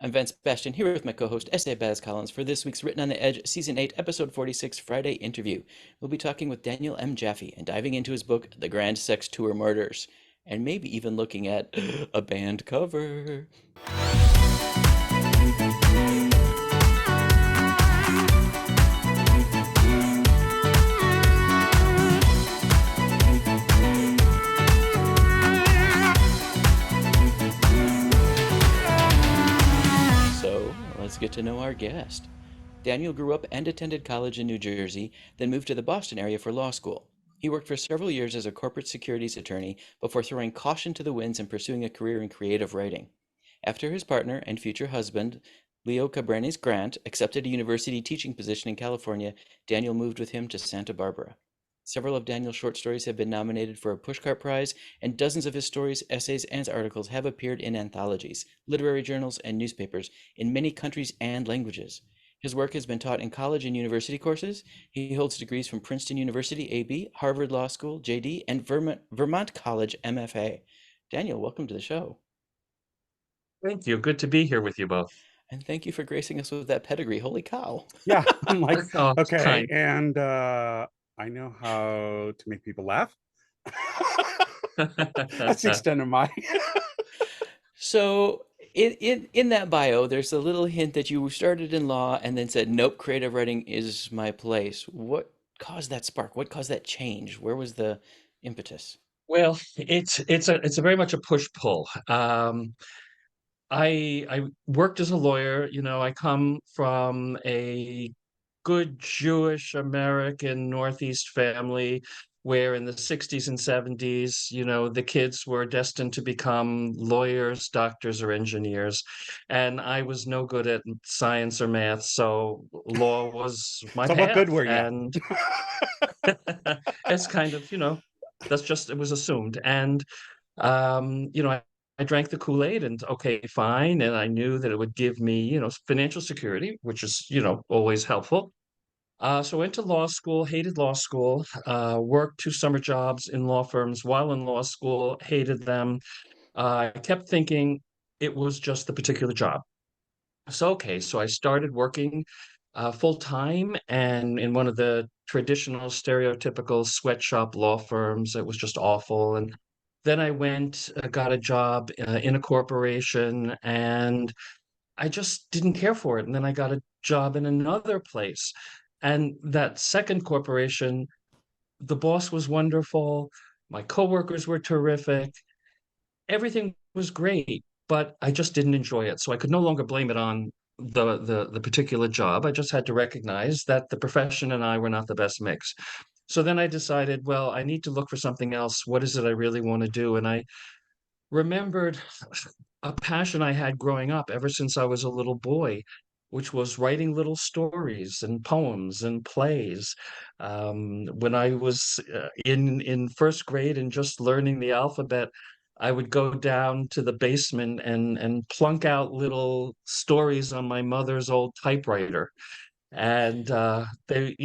I'm Vance Bastion here with my co-host S.A. Baz Collins for this week's Written on the Edge, Season 8, Episode 46, Friday interview. We'll be talking with Daniel M. Jaffe and diving into his book, The Grand Sex Tour Murders, and maybe even looking at a band cover. So, let's get to know our guest. Daniel grew up and attended college in New Jersey, then moved to the Boston area for law school. He worked for several years as a corporate securities attorney before throwing caution to the winds and pursuing a career in creative writing. After his partner and future husband, Leo Cabranes-Grant, accepted a university teaching position in California, Daniel moved with him to Santa Barbara. Several of Daniel's short stories have been nominated for a Pushcart Prize, and dozens of his stories, essays, and articles have appeared in anthologies, literary journals, and newspapers in many countries and languages. His work has been taught in college and university courses. He holds degrees from Princeton University, AB, Harvard Law School, JD, and Vermont College, M.F.A. Daniel, welcome to the show. Thank you. Good to be here with you both. And thank you for gracing us with that pedigree. Holy cow. Yeah, I'm like, Oh, it's okay, kind. and I know how to make people laugh. That's the extent of my. So in that bio, there's a little hint that you started in law and then said, nope, creative writing is my place. What caused that spark? What caused that change? Where was the impetus? Well, it's a very much a push-pull. I worked as a lawyer. I come from a good Jewish American Northeast family where in the 60s and 70s, the kids were destined to become lawyers, doctors, or engineers. And I was no good at science or math, so law was my So what good path. were you? And it's kind of, that's just, it was assumed. And, I drank the Kool-Aid and okay, fine. And I knew that it would give me, financial security, which is, always helpful. So I went to law school, hated law school, worked 2 summer jobs in law firms while in law school, hated them. I kept thinking it was just the particular job. So I started working full time and in one of the traditional stereotypical sweatshop law firms. It was just awful. And then I went, got a job in a corporation, and I just didn't care for it. And then I got a job in another place. And that second corporation, the boss was wonderful. My coworkers were terrific. Everything was great, but I just didn't enjoy it. So I could no longer blame it on the particular job. I just had to recognize that the profession and I were not the best mix. So then I decided, well, I need to look for something else. What is it I really want to do? And I remembered a passion I had growing up ever since I was a little boy, which was writing little stories and poems and plays. When I was in first grade and just learning the alphabet, I would go down to the basement and plunk out little stories on my mother's old typewriter. And they,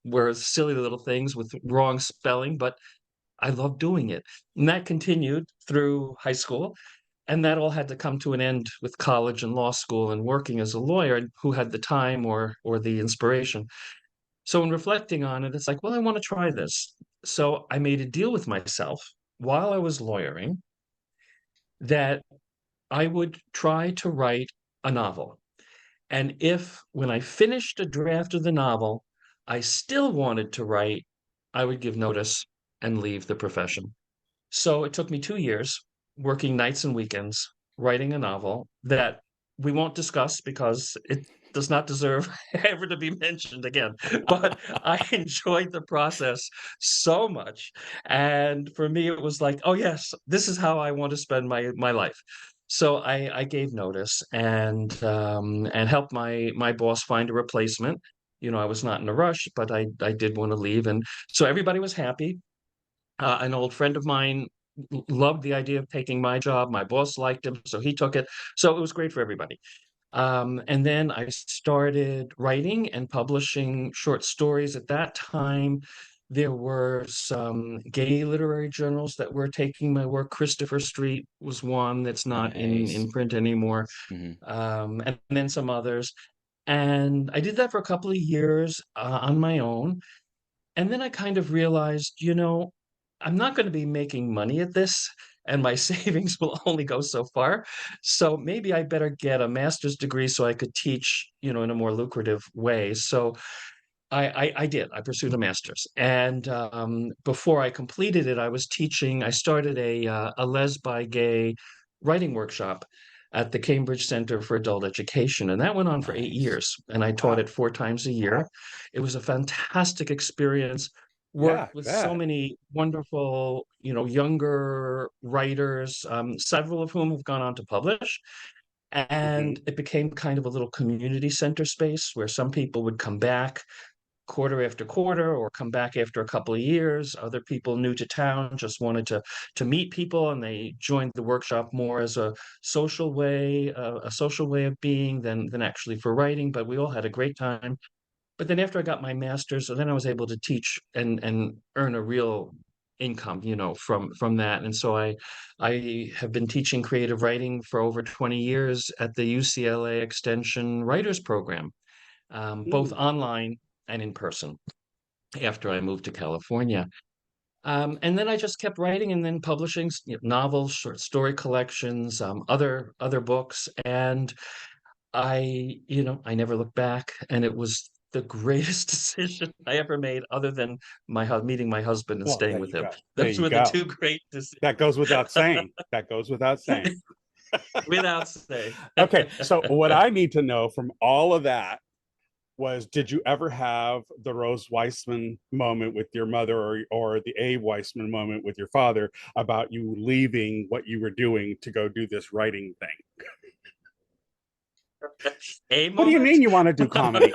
were silly little things with wrong spelling, but I loved doing it. And that continued through high school. And that all had to come to an end with college and law school and working as a lawyer, and who had the time or the inspiration. So in reflecting on it, it's like, well, I want to try this. So I made a deal with myself while I was lawyering that I would try to write a novel. And if when I finished a draft of the novel, I still wanted to write, I would give notice and leave the profession. So it took me 2 years working nights and weekends, writing a novel that we won't discuss because it does not deserve ever to be mentioned again. But I enjoyed the process so much. And for me, it was like, oh, yes, this is how I want to spend my life. So I gave notice and helped my boss find a replacement. I was not in a rush, but I did want to leave. And so everybody was happy. An old friend of mine loved the idea of taking my job. My boss liked him, so he took it. So it was great for everybody. And then I started writing and publishing short stories at that time. There were some gay literary journals that were taking my work. Christopher Street was one that's not Nice. in print anymore, Hmm. and then some others. And I did that for a couple of years on my own. And then I kind of realized, I'm not going to be making money at this, and my savings will only go so far. So maybe I better get a master's degree so I could teach, in a more lucrative way. So I did. I pursued a master's, and before I completed it, I was teaching. I started a lesbi gay writing workshop at the Cambridge Center for Adult Education, and that went on for eight Nice. years. And I taught Wow. it 4 times a year. It was a fantastic experience. Yeah, Worked I with so bet. many wonderful, younger writers, several of whom have gone on to publish. Hmm. And it became kind of a little community center space where some people would come back quarter after quarter or come back after a couple of years. Other people new to town just wanted to meet people, and they joined the workshop more as a social way of being than actually for writing. But we all had a great time. But then after I got my master's, so then I was able to teach and earn a real income, from that. And so I have been teaching creative writing for over 20 years at the UCLA Extension Writers Program, both Mm. online and in person after I moved to California. And then I just kept writing and then publishing novels, short story collections, other books, and I never looked back, and it was the greatest decision I ever made, other than meeting my husband and Well, staying there with you him. go. There Those you were the go. two great decisions, That goes without saying. That goes without saying. without saying. Okay, so what I need to know from all of that was, did you ever have the Rose Weissman moment with your mother, or the A. Weissman moment with your father about you leaving what you were doing to go do this writing thing? A What do you mean moment. you want to do comedy?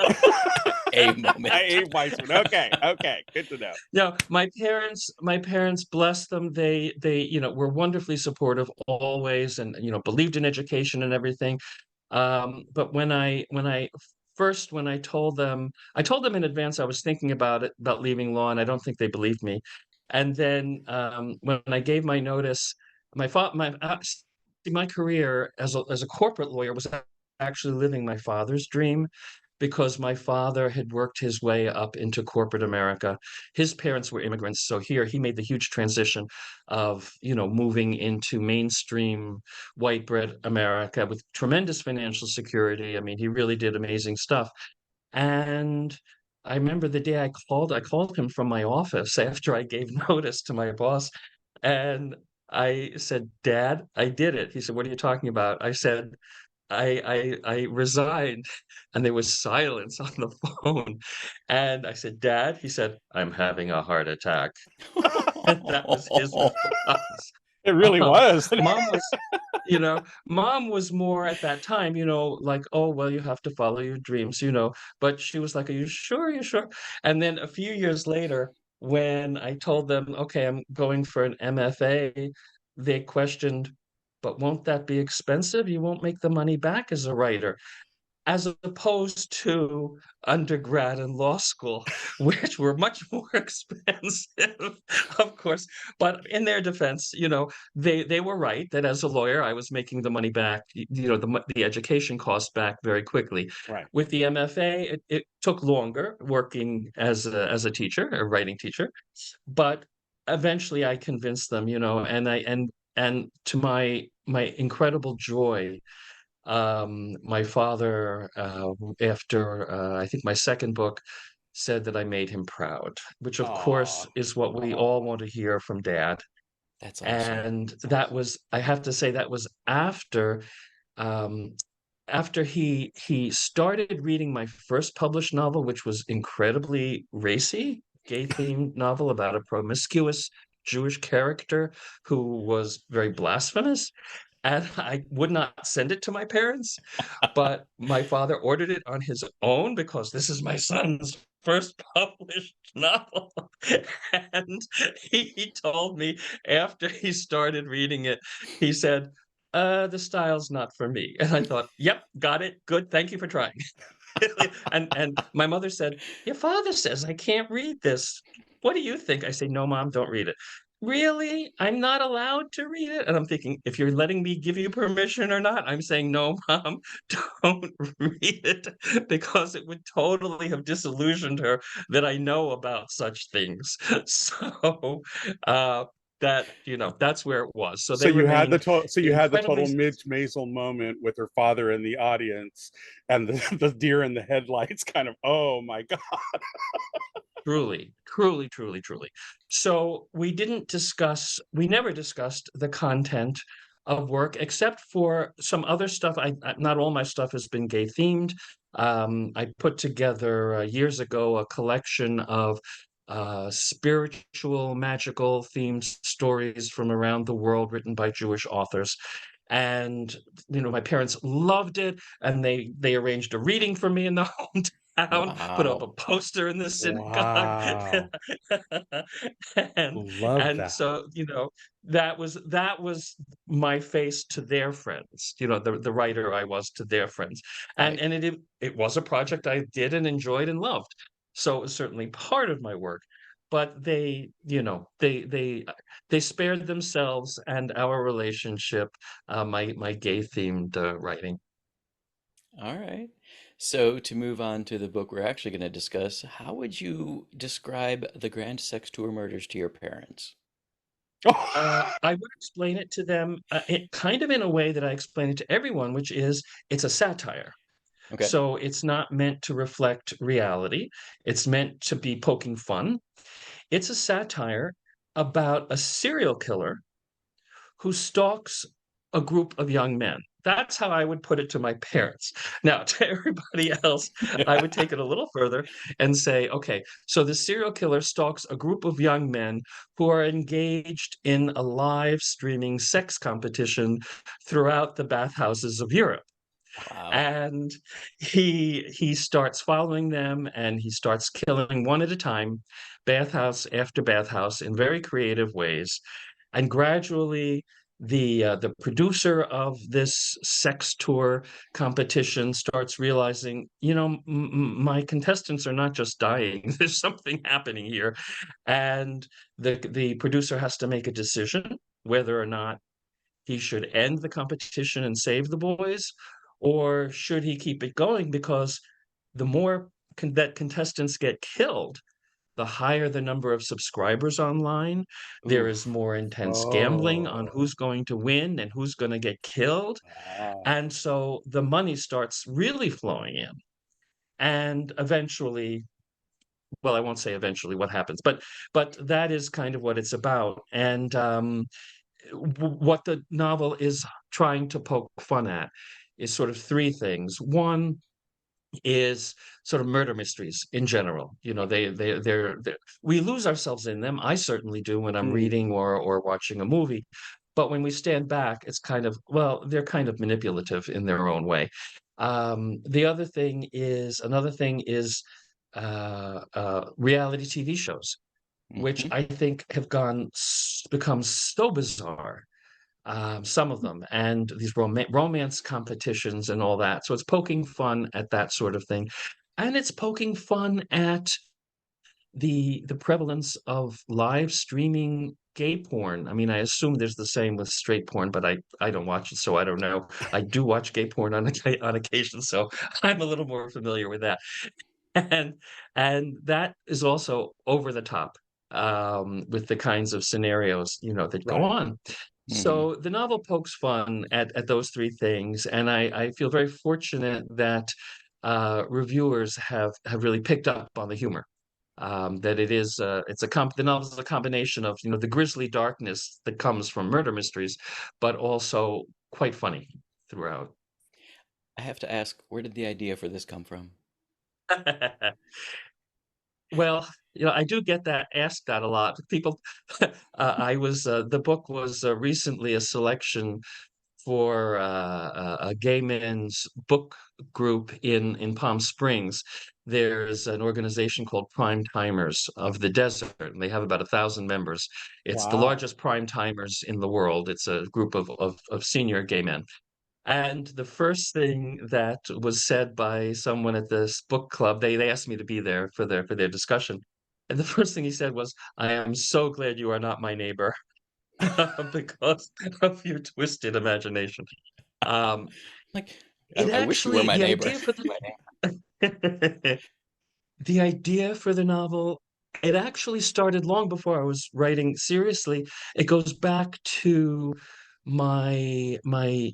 A moment. A. Weissman. Okay, okay, good to know. No, my parents, bless them, they were wonderfully supportive always, and believed in education and everything. But when I told them in advance I was thinking about leaving law, and I don't think they believed me. And then when I gave my notice, my fa- my see, my career as a corporate lawyer was actually living my father's dream, because my father had worked his way up into corporate America. His parents were immigrants, so here he made the huge transition of moving into mainstream white bread America with tremendous financial security. I mean, he really did amazing stuff. And I remember the day I called him from my office after I gave notice to my boss, and I said, "Dad, I did it." He said, "What are you talking about?" I said, I resigned, and there was silence on the phone. And I said, "Dad," he said, "I'm having a heart attack." And that was his response. It really Um, was. mom was, mom was more at that time, like, "Oh, well, you have to follow your dreams," but she was like, "Are you sure? Are you sure?" And then a few years later, when I told them, "Okay, I'm going for an MFA," they questioned, "But won't that be expensive? You won't make the money back as a writer." As opposed to undergrad and law school, which were much more expensive, of course. But in their defense, they were right that as a lawyer, I was making the money back, the education cost back very quickly. Right. With the MFA, it took longer working as a teacher, a writing teacher, but eventually I convinced them, and to my incredible joy, my father, after I think my second book, said that I made him proud, which of course Oh, is what we all want to hear from dad. That's awesome. And that was, I have to say, that was um, after he started reading my first published novel, which was incredibly racy, gay themed novel about a promiscuous Jewish character who was very blasphemous. And I would not send it to my parents, but my father ordered it on his own because this is my son's first published novel. And he told me after he started reading it, he said, the style's not for me. And I thought, yep, got it. Good. Thank you for trying. And my mother said, your father says I can't read this. what do you think? I say, no, mom, don't read it. Really? I'm not allowed to read it? And I'm thinking, if you're letting me give you permission or not, I'm saying, no, mom, don't read it because it would totally have disillusioned her that I know about such things. So uh, that's where it was. So So they you had the remained total, so you had the incredibly total Midge Maisel moment with her father in the audience, and the deer in the headlights. Kind of, oh my god. truly, truly, truly, truly. So we never discussed the content of work except for some other stuff. Not all my stuff has been gay themed. I put together years ago a collection of spiritual, magical themed stories from around the world written by Jewish authors. And my parents loved it, and they arranged a reading for me in the hometown, put up a Wow. poster in the synagogue. Wow. and Love and that. so that was my face to their friends, the writer I was to their friends. and Right. and it was a project I did and enjoyed and loved, so it was certainly part of my work. But they spared themselves and our relationship, my gay themed writing. All right. So to move on to the book we're actually going to discuss, how would you describe the Grand Sex Tour murders to your parents? I would explain it to them, kind of in a way that I explain it to everyone, which is it's a satire. Okay. So it's not meant to reflect reality. It's meant to be poking fun. It's a satire about a serial killer who stalks a group of young men. That's how I would put it to my parents. Now, to everybody else, I would take it a little further and say, okay, so the serial killer stalks a group of young men who are engaged in a live streaming sex competition throughout the bathhouses of Europe. Wow. And he starts following them, and he starts killing one at a time, bathhouse after bathhouse, in very creative ways. And gradually, the producer of this sex tour competition starts realizing, my contestants are not just dying. There's something happening here. And the producer has to make a decision whether or not he should end the competition and save the boys, or should he keep it going? Because the more that contestants get killed, the higher the number of subscribers online. There is Oof. more intense gambling on Oh, who's going to win and who's going to get killed. wow. And so the money starts really flowing in. And eventually, well, I won't say eventually what happens, but that is kind of what it's about. And what the novel is trying to poke fun at is sort of three things. One is sort of murder mysteries in general. We lose ourselves in them. I certainly do when I'm Mm. reading or watching a movie. But when we stand back, it's kind of, well, they're kind of manipulative in their own way. Another thing is reality TV shows, which Hmm. I think have become so bizarre, some of them, and these romance competitions and all that. So it's poking fun at that sort of thing, and it's poking fun at the prevalence of live streaming gay porn. I mean, I assume there's the same with straight porn, but I don't watch it, so I don't know. I do watch gay porn on occasion, so I'm a little more familiar with that. and and that is also over the top, with the kinds of scenarios that go Right. on. Hmm. So the novel pokes fun at those three things, and I feel very fortunate that reviewers have really picked up on the humor. That the novel is a combination of the grisly darkness that comes from murder mysteries, but also quite funny throughout. I have to ask, where did the idea for this come from? Well, I do get asked that a lot. People, the book was recently a selection for a gay men's book group in Palm Springs. There's an organization called Prime Timers of the Desert, and they have about 1,000 members. It's the Wow. largest prime timers in the world. It's a group of senior gay men. And the first thing that was said by someone at this book club, they asked me to be there for their discussion. And the first thing he said was, "I am so glad you are not my neighbor because of your twisted imagination." Um, Like, it I wish you were actually, my the neighbor. idea for the idea for the novel, it actually started long before I was writing seriously. It goes back to my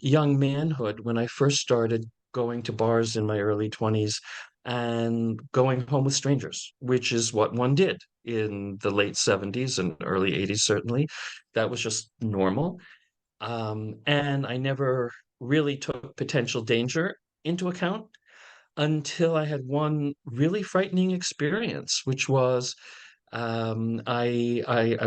young manhood when I first started going to bars in my early 20s and going home with strangers, which is what one did in the late 70s and early 80s, certainly. That was just normal. And I never really took potential danger into account until I had one really frightening experience, which was I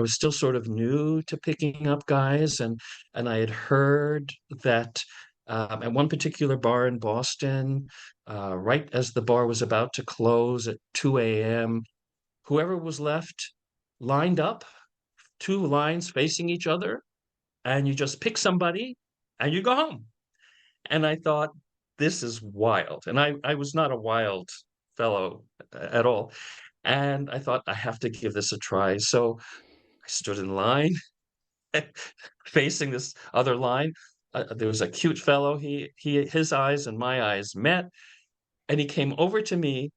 was still sort of new to picking up guys, and I had heard that at one particular bar in Boston, right as the bar was about to close at 2 a.m., whoever was left lined up, two lines facing each other, and you just pick somebody and you go home. And I thought, this is wild. And I was not a wild fellow at all. And I thought, I have to give this a try. So I stood in line facing this other line. There was a cute fellow. His eyes and my eyes met, and he came over to me,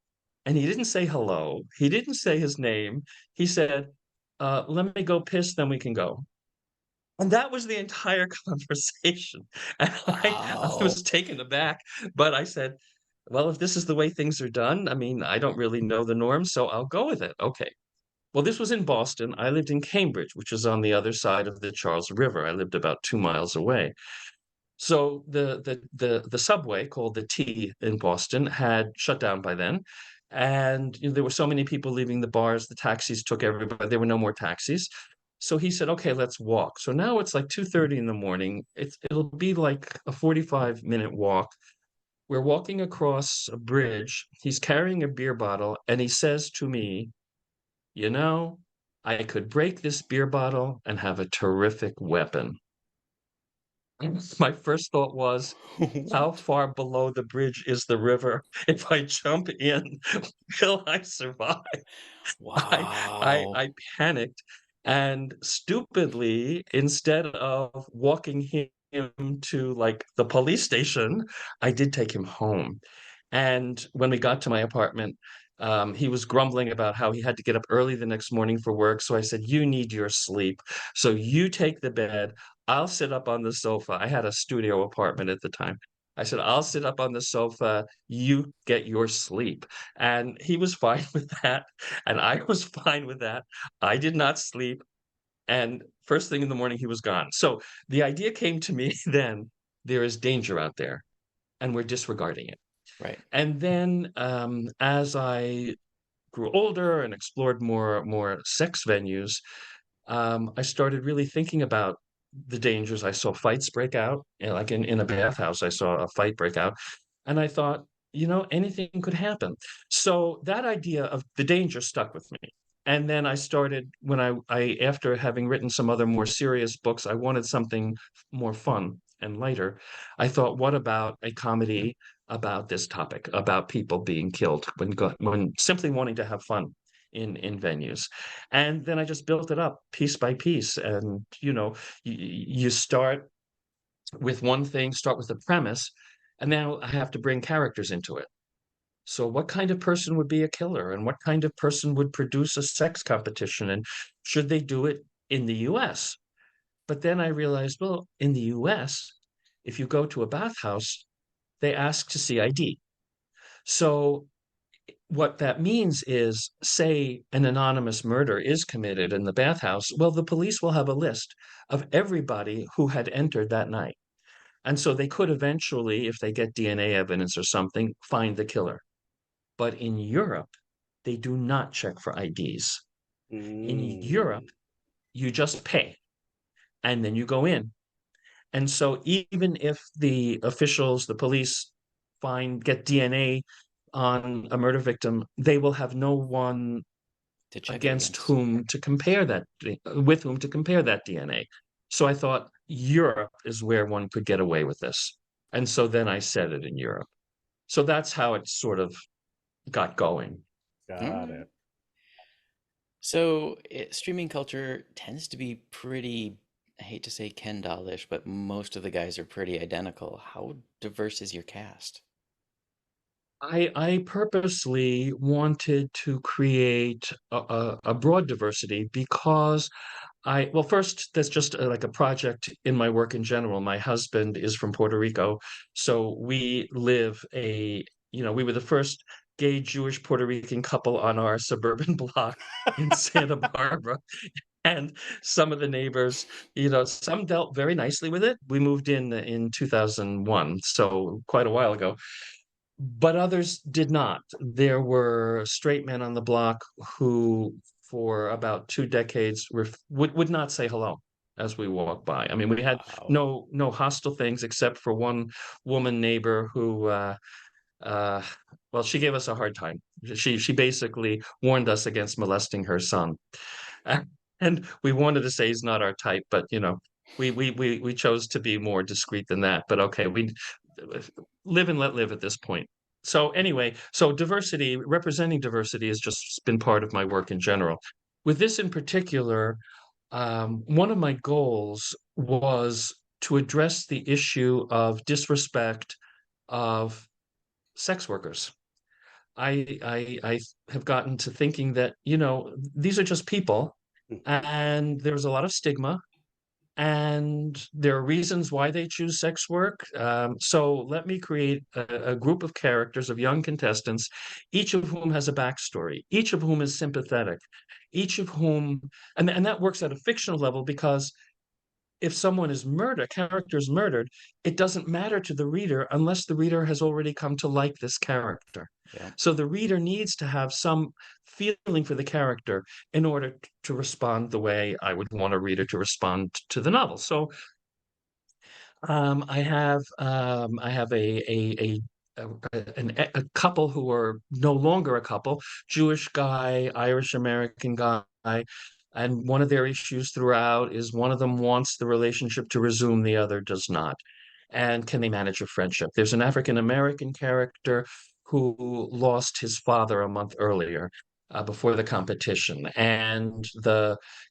and he didn't say hello. He didn't say his name. He said, "Let me go piss, then we can go." And that was the entire conversation. And I Wow. was taken aback, but I said, "Well, if this is the way things are done, I mean, I don't really know the norms, so I'll go with it." Okay. Well, this was in Boston. I lived in Cambridge, which is on the other side of the Charles River. I lived about 2 miles away. So the subway called the T in Boston had shut down by then, and there were so many people leaving the bars, the taxis took everybody. There were no more taxis. So he said, "Okay, let's walk." So now it's like 2:30 in the morning. It'll be like a 45-minute walk. We're walking across a bridge. He's carrying a beer bottle, and he says to me, "You know, I could break this beer bottle and have a terrific weapon." My first thought was, how What? far below the bridge is the river? If I jump in, will I survive? I Wow. I panicked, and stupidly, instead of walking him to, like, the police station, I did take him home. And when we got to my apartment, he was grumbling about how he had to get up early the next morning for work. So I said, "You need your sleep. So you take the bed. I'll sit up on the sofa." I had a studio apartment at the time. I said, "I'll sit up on the sofa. You get your sleep." And he was fine with that. And I was fine with that. I did not sleep. And first thing in the morning, he was gone. So the idea came to me then, there is danger out there, and we're disregarding it. Right. And then, as I grew older and explored more sex venues, I started really thinking about the dangers. I saw fights break out, like in a bathhouse, I saw a fight break out, and I thought, anything could happen. So that idea of the danger stuck with me. And then I started when I after having written some other more serious books, I wanted something more fun and lighter. I thought, what about a comedy about this topic, about people being killed when simply wanting to have fun in venues? And then I just built it up piece by piece. And you start with one thing, start with the premise, and now I have to bring characters into it. So what kind of person would be a killer, and what kind of person would produce a sex competition, and should they do it in the US? But then I realized, well, in the US, if you go to a bathhouse, they ask to see ID. So what that means is, say an anonymous murder is committed in the bathhouse, well, the police will have a list of everybody who had entered that night. And so they could eventually, if they get DNA evidence or something, find the killer. But in Europe, they do not check for IDs. In Europe, Mm. you just pay and then you go in. And so even if the officials, the police get DNA on a murder victim, they will have no one To check it against against. whom to compare that with whom to compare that DNA. So I thought Europe is where one could get away with this. And so then I set it in Europe. So that's how it sort of got going. All Got right. it. So, streaming culture tends to be pretty, I hate to say Ken dollish, but most of the guys are pretty identical. How diverse is your cast? I purposely wanted to create a broad diversity because well, first, that's just like a project in my work in general. My husband is from Puerto Rico, so we were the first gay Jewish Puerto Rican couple on our suburban block in Santa Barbara. And some of the neighbors, some dealt very nicely with it. We moved in 2001, so quite a while ago, but others did not. There were straight men on the block who, for about 2 decades, would not say hello as we walked by. I mean, we had Wow. no hostile things except for one woman neighbor who, uh, well, she gave us a hard time. She basically warned us against molesting her son. And we wanted to say he's not our type, but we chose to be more discreet than that. But okay, we live and let live at this point. So anyway, so diversity, representing diversity has just been part of my work in general. With this in particular, one of my goals was to address the issue of disrespect of sex workers. I have gotten to thinking that, these are just people, and there's a lot of stigma, and there are reasons why they choose sex work. So let me create a group of characters, of young contestants, each of whom has a backstory, each of whom is sympathetic, each of whom, and that works at a fictional level because if someone is murdered, a character is murdered, it doesn't matter to the reader unless the reader has already come to like this character. Yeah. So the reader needs to have some feeling for the character in order to respond the way I would want a reader to respond to the novel. So I have a couple who are no longer a couple, Jewish guy, Irish American guy, and one of their issues throughout is one of them wants the relationship to resume, the other does not. And can they manage a friendship? There's an African American character who lost his father a month earlier. Before the competition, and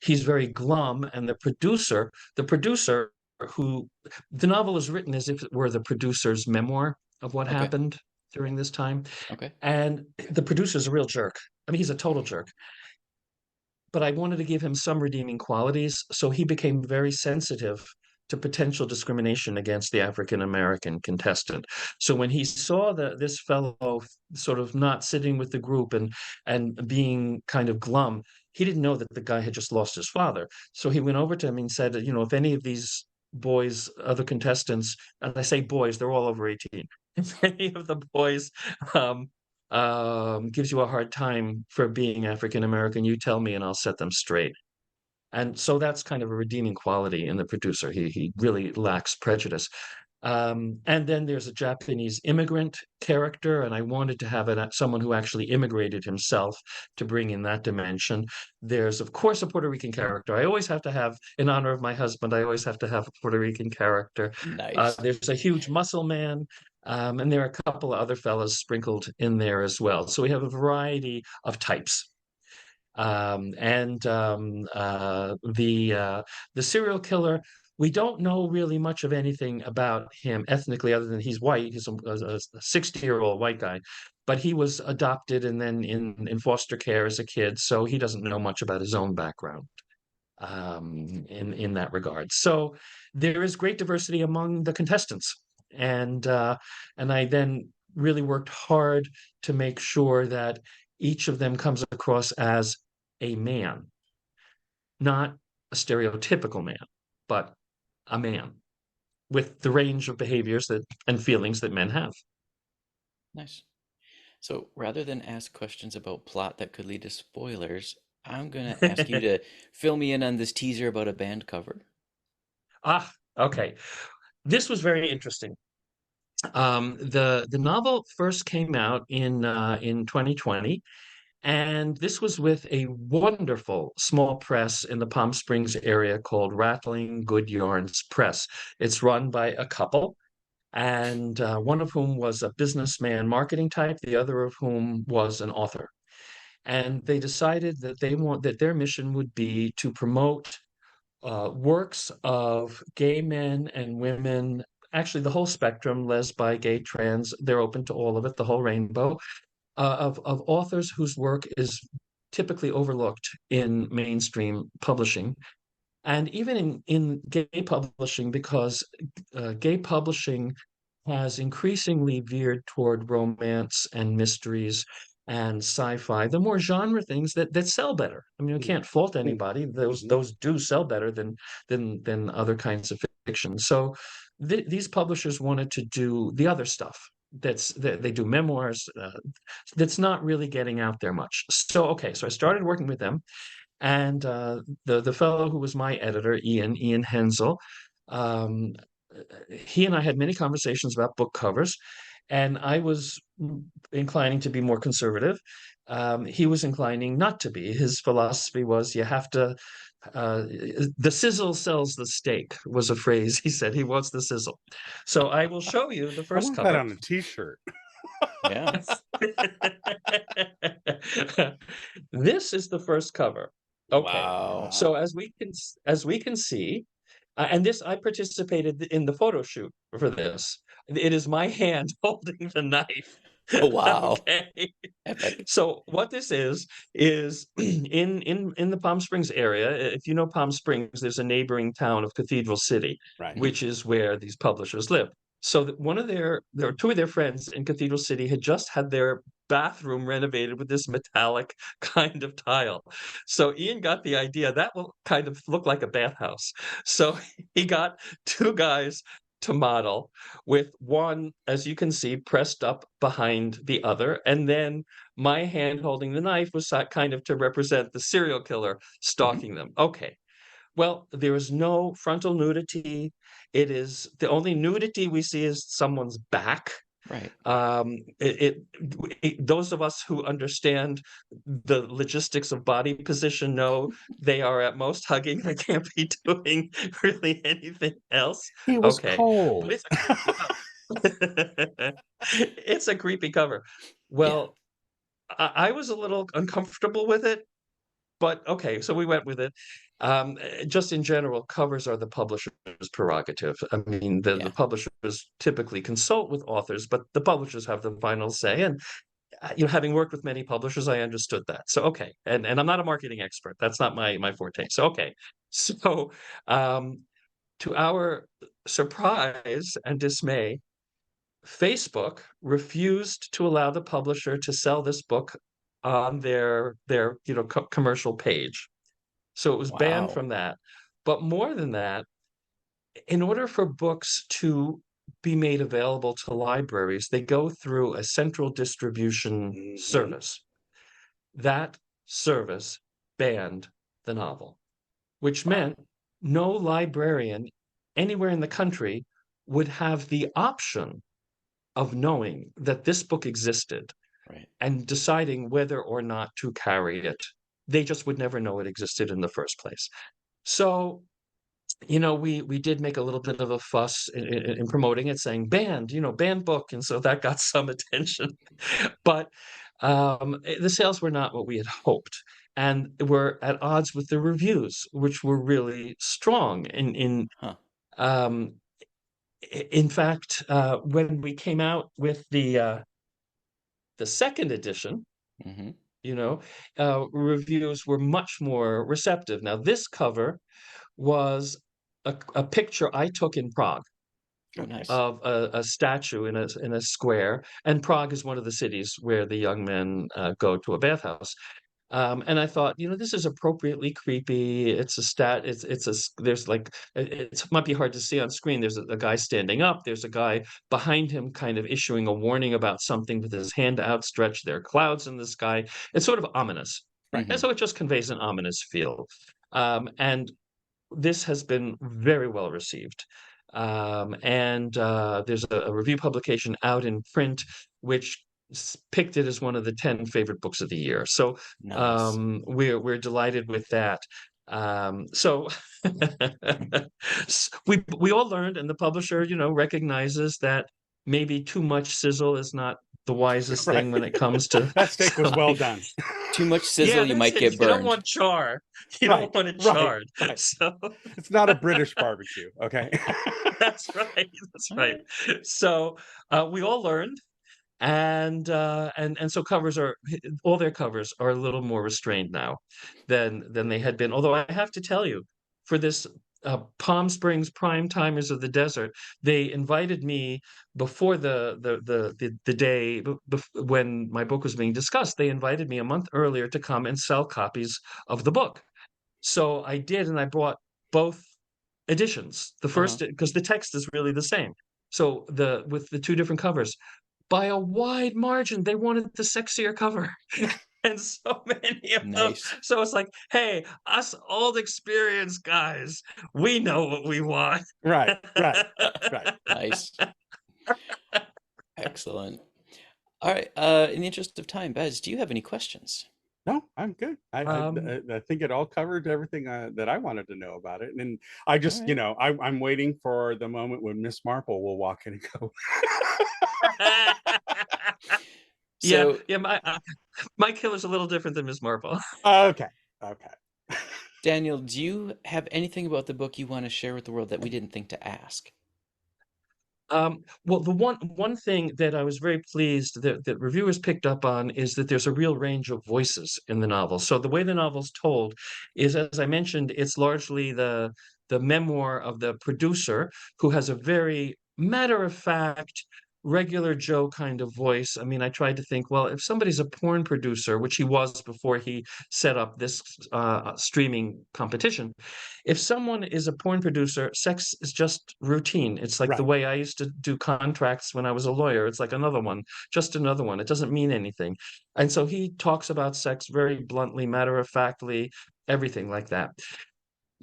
he's very glum, and the producer who the novel is written as if it were the producer's memoir of what Okay. happened during this time. Okay. And the producer's a real jerk. I mean, he's a total jerk. But I wanted to give him some redeeming qualities, so he became very sensitive to potential discrimination against the African American contestant. So when he saw this fellow sort of not sitting with the group and being kind of glum, he didn't know that the guy had just lost his father. So he went over to him and said, if any of these boys, other contestants, and I say boys, they're all over 18. If any of the boys um, gives you a hard time for being African American, you tell me and I'll set them straight. And so that's kind of a redeeming quality in the producer. He really lacks prejudice. And then there's a Japanese immigrant character, and I wanted to have someone who actually immigrated himself to bring in that dimension. There's, of course, a Puerto Rican character. I always have to have, in honor of my husband, I always have to have a Puerto Rican character. Nice. There's a huge muscle man, and there are a couple of other fellas sprinkled in there as well. So we have a variety of types. And The serial killer, we don't know really much of anything about him ethnically other than he's white. He's a 60-year-old white guy, but he was adopted and then in foster care as a kid, so he doesn't know much about his own background in that regard. So there is great diversity among the contestants, and I then really worked hard to make sure that each of them comes across as a man, not a stereotypical man, but a man with the range of behaviors that and feelings that men have. Nice. So rather than ask questions about plot that could lead to spoilers, I'm going to ask you to fill me in on this teaser about a band cover. Okay. This was very interesting. The novel first came out in 2020, and this was with a wonderful small press in the Palm Springs area called Rattling Good Yarns Press. It's run by a couple, and one of whom was a businessman marketing type, the other of whom was an author. and they decided that their mission would be to promote works of gay men and women, actually the whole spectrum, lesbi, gay, trans, they're open to all of it, the whole rainbow, of authors whose work is typically overlooked in mainstream publishing. And even in gay publishing, because gay publishing has increasingly veered toward romance and mysteries and sci-fi, the more genre things that sell better. I mean, we can't fault anybody. Those do sell better than other kinds of fiction. So these publishers wanted to do the other stuff. That they do memoirs. That's not really getting out there much. So okay, so I started working with them, and the fellow who was my editor, Ian Hensel, um, he and I had many conversations about book covers, and I was inclining to be more conservative. He was inclining not to be. His philosophy was you have to. The sizzle sells the steak was a phrase he said. He wants the sizzle. So I will show you the I first want that cover. on a t-shirt. Yeah. This is the first cover. Okay. Wow. So as we can see, and this I participated in the photo shoot for this. It is my hand holding the knife. Wow. Okay. Epic. So what this is in the Palm Springs area. If you know Palm Springs, there's a neighboring town of Cathedral City, Right. which is where these publishers live. So one of two of their friends in Cathedral City had just had their bathroom renovated with this metallic kind of tile. So Ian got the idea that will kind of look like a bathhouse. So he got two guys to model, with one, as you can see, pressed up behind the other. And then my hand holding the knife was kind of to represent the serial killer stalking them. Okay. Well, there is no frontal nudity. It is the only nudity we see is someone's back. Right. Those of us who understand the logistics of body position know they are at most hugging. They can't be doing really anything else. He was Okay, cold. but it's a creepy cover. Well, I was a little uncomfortable with it, but okay, so we went with it. Just in general, covers are the publisher's prerogative. I mean, the Yeah. publishers typically consult with authors, but the publishers have the final say. And having worked with many publishers, I understood that. So okay, and I'm not a marketing expert. That's not my forte. So okay, so to our surprise and dismay, Facebook refused to allow the publisher to sell this book on their commercial page. So it was banned Wow. from that. But more than that, in order for books to be made available to libraries, they go through a central distribution service. That service banned the novel, which meant no librarian anywhere in the country would have the option of knowing that this book existed Right. and deciding whether or not to carry it. They just would never know it existed in the first place. So, we did make a little bit of a fuss in promoting it, saying banned, banned book, and so that got some attention. But the sales were not what we had hoped, and were at odds with the reviews, which were really strong. Huh. Um, in fact, when we came out with the second edition, Mm-hmm. reviews were much more receptive. Now, this cover was a picture I took in Prague Oh, nice. of a statue in a square, and Prague is one of the cities where the young men go to a bathhouse. And I thought, this is appropriately creepy. It's a stat. There's like, it might be hard to see on screen. There's a guy standing up. There's a guy behind him kind of issuing a warning about something with his hand outstretched. There are clouds in the sky. It's sort of ominous. Right. Mm-hmm. And so it just conveys an ominous feel. And this has been very well received. And there's a review publication out in print, which picked it as one of the 10 favorite books of the year. So Nice. we're delighted with that. So we all learned, and the publisher, recognizes that maybe too much sizzle is not the wisest thing when it comes to That steak was well selling. done. Too much Yeah, sizzle, you that's might get it. You don't burned. want char. You don't Right, want it right, charred. right. So It's not a British barbecue, okay? that's right. That's All right. right. So we all learned, and so covers are all their covers are a little more restrained now than they had been. Although I have to tell you, for this Palm Springs Prime Timers of the Desert, they invited me before the day when my book was being discussed. They invited me a month earlier to come and sell copies of the book. So I did, and I brought both editions. The Uh-huh. first, because the text is really the same. So the with the two different covers, by a wide margin, they wanted the sexier cover. And so many of them. Nice. So it's like, hey, us old experienced guys, we know what we want. Right, right, right. Nice. Excellent. All right. In the interest of time, Bez, do you have any questions? No, I'm good. Um, I think it all covered everything that I wanted to know about it. And I All just, right. I'm waiting for the moment when Miss Marple will walk in and go, yeah, So, yeah. My killer's a little different than Miss Marple. okay, okay. Daniel, do you have anything about the book you want to share with the world that we didn't think to ask? Well, the one thing that I was very pleased that reviewers picked up on is that there's a real range of voices in the novel. So the way the novel's told is, as I mentioned, it's largely the memoir of the producer who has a very matter of fact, regular Joe kind of voice. I mean, I tried to think, well, if somebody's a porn producer, which he was before he set up this streaming competition, if someone is a porn producer, sex is just routine. It's like the Right, way I used to do contracts when I was a lawyer. It's like another one, just another one. It doesn't mean anything. And so he talks about sex very bluntly, matter of factly, everything like that.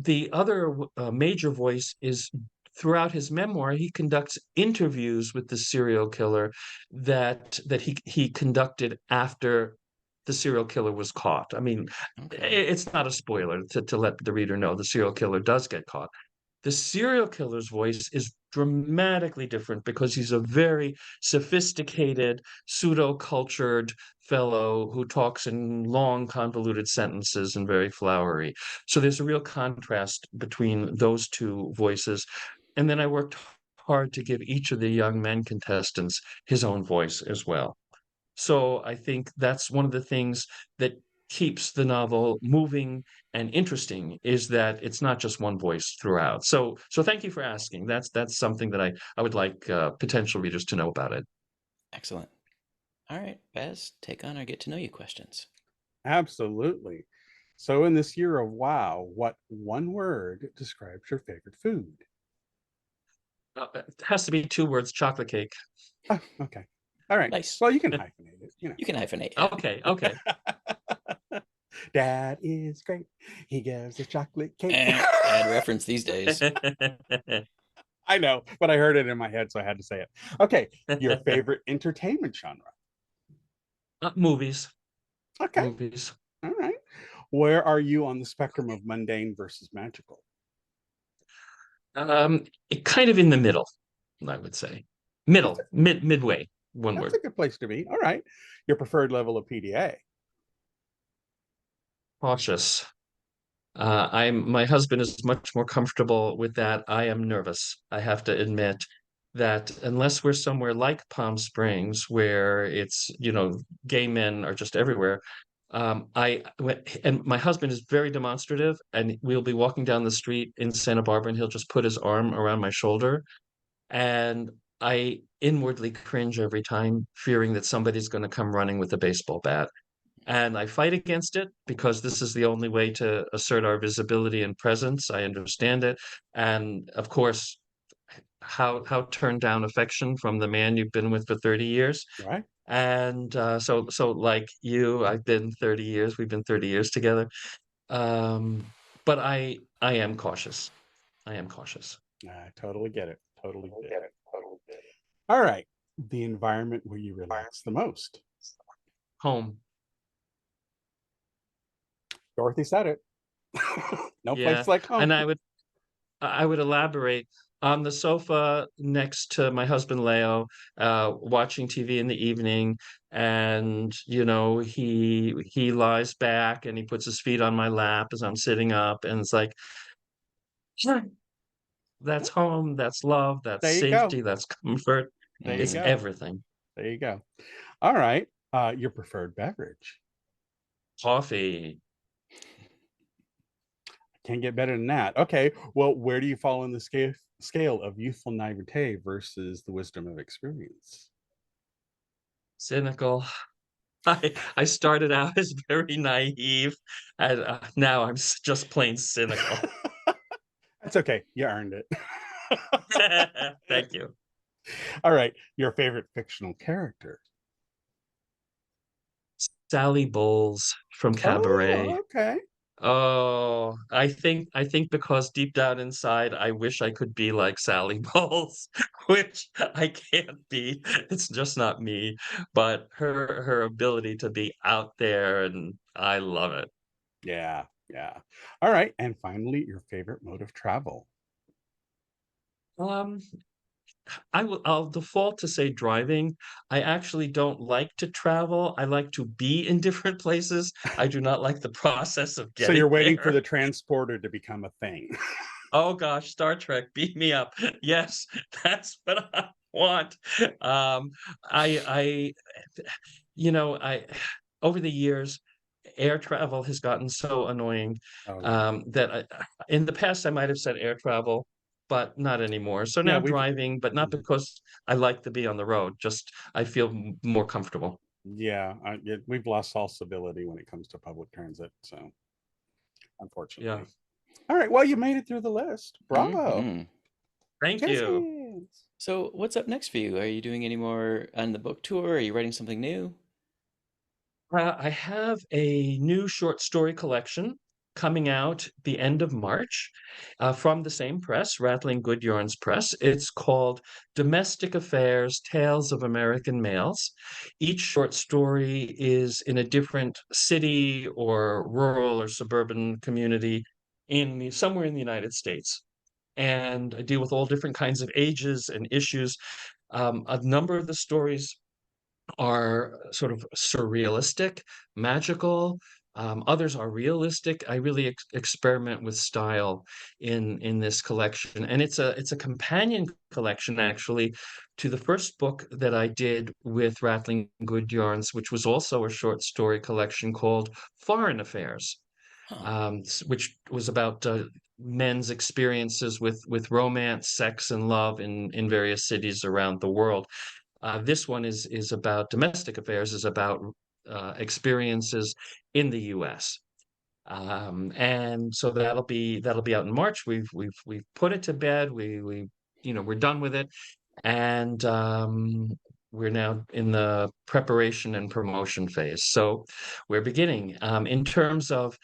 The other major voice is throughout his memoir, he conducts interviews with the serial killer that he conducted after the serial killer was caught. I mean, Okay. it's not a spoiler to let the reader know the serial killer does get caught. The serial killer's voice is dramatically different because he's a very sophisticated, pseudo-cultured fellow who talks in long, convoluted sentences and very flowery. So there's a real contrast between those two voices. And then I worked hard to give each of the young men contestants his own voice as well. So I think that's one of the things that keeps the novel moving and interesting is that it's not just one voice throughout. So thank you for asking. That's something that I would like potential readers to know about it. Excellent. All right, Bez, take on our get to know you questions. absolutely. So, in this year of wow, what one word describes your favorite food? It has to be two words: chocolate cake. Oh, okay. All right. Nice. Well, you can hyphenate it. You can hyphenate, yeah. Okay, okay. Dad is great. He gives us chocolate cake. Bad reference these days. I know, but I heard it in my head, so I had to say it. Okay. Your favorite entertainment genre? Movies, Okay. movies. All right. Where are you on the spectrum of mundane versus magical? It kind of in the middle, I would say. That's a, Midway, one that's word. a good place to be. All right. Your preferred level of PDA? Cautious. My husband is much more comfortable with that. I am nervous. I have to admit that unless we're somewhere like Palm Springs, where it's, gay men are just everywhere. And my husband is very demonstrative, and we'll be walking down the street in Santa Barbara, and he'll just put his arm around my shoulder, and I inwardly cringe every time, fearing that somebody's going to come running with a baseball bat. And I fight against it because this is the only way to assert our visibility and presence. I understand it. And of course, how turn down affection from the man you've been with for 30 years. Right. And so like you, I've been 30 years, we've been 30 years together. Um, but I am cautious. I am cautious. I totally get it. Totally get it. All right. The environment where you relax the most. Home. Dorothy said it. No Yeah. place like home. And I would elaborate. on the sofa next to my husband Leo, watching TV in the evening, and he lies back and he puts his feet on my lap as I'm sitting up, and it's like, "Yeah, that's home, that's love, that's There you go. safety, that's comfort, There you it's Mhm. go. everything." There you go. All right. Your preferred beverage. Coffee. Can't get better than that. Okay. Well, where do you fall in the scale of youthful naivete versus the wisdom of experience? Cynical. I started out as very naive, and, now I'm just plain cynical. That's okay. You earned it. Thank you. All right. Your favorite fictional character. Sally Bowles from Cabaret. Oh, okay. Oh, I think because deep down inside, I wish I could be like Sally Bowles, which I can't be. It's just not me, but her ability to be out there, and I love it. Yeah. Yeah. All right. And finally, your favorite mode of travel. Um, I'll default to say driving. I actually don't like to travel. I like to be in different places. I do not like the process of So getting you're waiting for there. the transporter to become a thing. Oh gosh, Star Trek, beat me up. Yes, that's what I want. Um, I I over the years, air travel has gotten so annoying, Oh yeah. that in the past, I might have said air travel, but not anymore. So Yeah, now we've driving, but not because I like to be on the road, just I feel more comfortable. we've lost all civility when it comes to public transit. So Yeah. unfortunately. All right. Well, you made it through the list. Bravo. Mhm. Thank you. Kisses. So, what's up next for you? Are you doing any more on the book tour? Are you writing something new? I have a new short story collection coming out the end of March, from the same press, Rattling Good Yarns Press. It's called Domestic Affairs: Tales of American Males. Each short story is in a different city or rural or suburban community somewhere in the United States. And I deal with all different kinds of ages and issues. A number of the stories are sort of surrealistic, magical. Others are realistic. I really experiment with style in this collection, and it's a companion collection actually to the first book that I did with Rattling Good Yarns, which was also a short story collection called Foreign Affairs, Huh. which was about men's experiences with romance, sex, and love in various cities around the world. This one is about domestic affairs, is about experiences in the U.S. And so that'll be out in March. We've put it to bed. We're done with it, and we're now in the preparation and promotion phase. So we're beginning. In terms of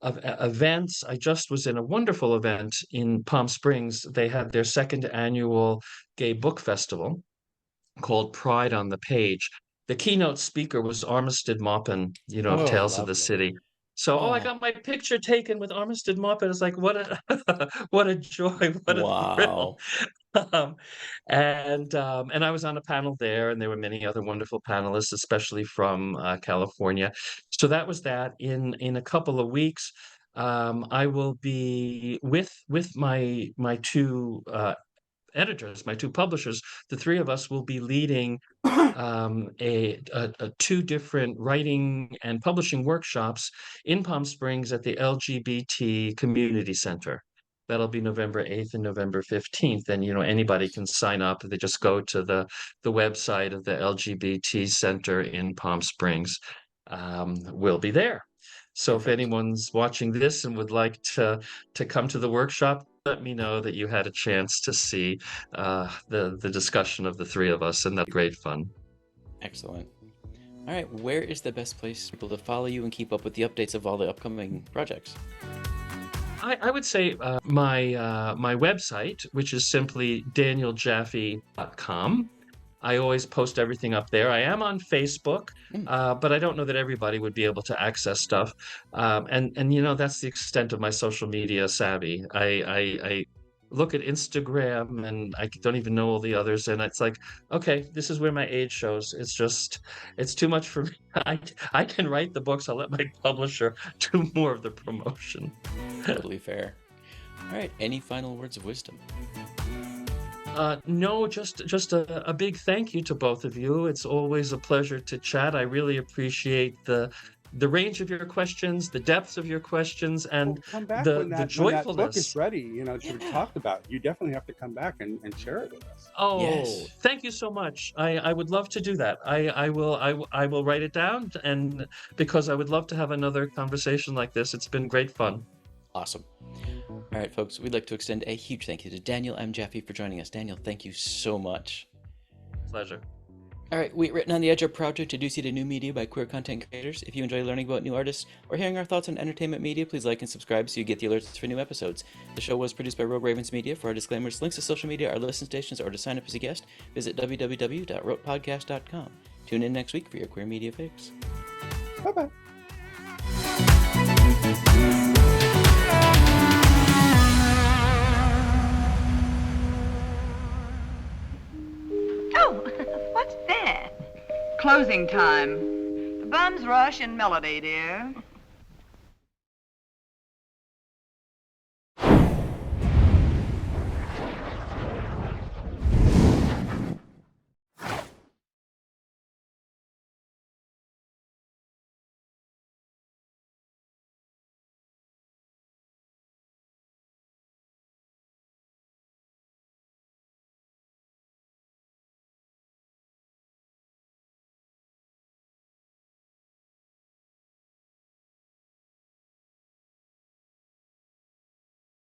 events, I just was in a wonderful event in Palm Springs. They had their second annual gay book festival called Pride on the Page. The keynote speaker was Armistead Maupin, of Oh, Tales of the lovely. City. So, I Oh, got my picture taken with Armistead Maupin. It's like, what a what a joy, what a thrill. wow. Um, and I was on a panel there, and there were many other wonderful panelists, especially from California. So that was that. In a couple of weeks, I will be with my two editors, my two publishers. The three of us will be leading two different writing and publishing workshops in Palm Springs at the LGBT Community Center. That'll be November 8th and November 15th. And anybody can sign up. They just go to the website of the LGBT Center in Palm Springs. We'll be there. So if Perfect. anyone's watching this and would like to come to the workshop, let me know that you had a chance to see the discussion of the three of us, and that'd be great fun. Excellent. All right, where is the best place for people to follow you and keep up with the updates of all the upcoming projects? I would say my website, which is simply danieljaffe.com. I always post everything up there. I am on Facebook, Hmm. but I don't know that everybody would be able to access stuff. And that's the extent of my social media savvy. I look at Instagram, and I don't even know all the others, and it's like, okay, this is where my age shows. It's too much for me. I can write the books. I'll let my publisher do more of the promotion. Totally fair. All right, any final words of wisdom? No, just a big thank you to both of you. It's always a pleasure to chat. I really appreciate the range of your questions, the depths of your questions, Well, and come back the when that book is joyfulness. ready, to be talked about. You definitely have to come back and share it with us. Oh, Yes. thank you so much. I would love to do that. I will write it down, and because I would love to have another conversation like this. It's been great fun. Awesome. All right, folks, we'd like to extend a huge thank you to Daniel M. Jaffe for joining us. Daniel, thank you so much. Pleasure. All right, we at Written on the Edge are proud to introduce you to new media by queer content creators. If you enjoy learning about new artists or hearing our thoughts on entertainment media, please like and subscribe so you get the alerts for new episodes. The show was produced by Rogue Ravens Media. For our disclaimers, links to social media, our listen stations, or to sign up as a guest, visit www.rotepodcast.com. Tune in next week for your queer media fix. Bye-bye. Oh, what's that? Closing time. Bum's Rush and Melody, dear.